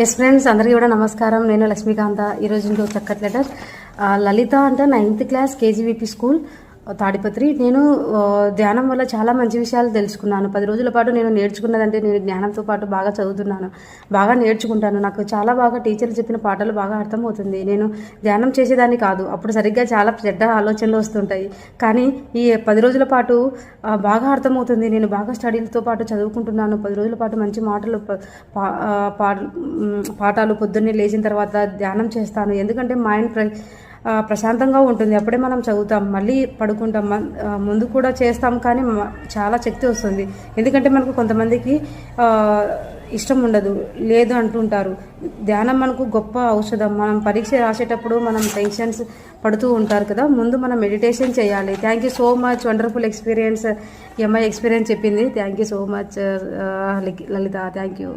Yes friends, అందరికీ కూడా నమస్కారం. నేను లక్ష్మీకాంత. ఈరోజు ఇంకో చక్కటి లెటర్. లలిత అంటే 9th క్లాస్ కేజీవీపీ స్కూల్ తాడిపత్రి. నేను ధ్యానం వల్ల చాలా మంచి విషయాలు తెలుసుకున్నాను. 10 రోజుల పాటు నేను నేర్చుకున్నదంటే నేను జ్ఞానంతో పాటు బాగా చదువుతున్నాను, బాగా నేర్చుకుంటాను. నాకు చాలా బాగా టీచర్లు చెప్పిన పాటలు బాగా అర్థమవుతుంది. నేను ధ్యానం చేసేదాన్ని కాదు, అప్పుడు సరిగ్గా చాలా చెడ్డ ఆలోచనలు వస్తుంటాయి. కానీ ఈ 10 రోజుల పాటు బాగా అర్థమవుతుంది. నేను బాగా స్టడీలతో పాటు చదువుకుంటున్నాను. 10 రోజుల పాటు మంచి మాటలు పాఠాలు పొద్దున్నే లేచిన తర్వాత ధ్యానం చేస్తాను. ఎందుకంటే మైండ్ ప్రశాంతంగా ఉంటుంది. అప్పుడే మనం చదువుతాం, మళ్ళీ పడుకుంటాం, ముందు కూడా చేస్తాం. కానీ చాలా శక్తి వస్తుంది. ఎందుకంటే మనకు కొంతమందికి ఇష్టం ఉండదు, లేదు అంటుంటారు. ధ్యానం మనకు గొప్ప ఔషధం. మనం పరీక్ష రాసేటప్పుడు మనం టెన్షన్స్ పడుతూ ఉంటారు కదా, ముందు మనం మెడిటేషన్ చేయాలి. Thank you so much. Wonderful experience. ఈ అమ్మాయి ఎక్స్పీరియన్స్ చెప్పింది. Thank you so much Lalitha. Thank you.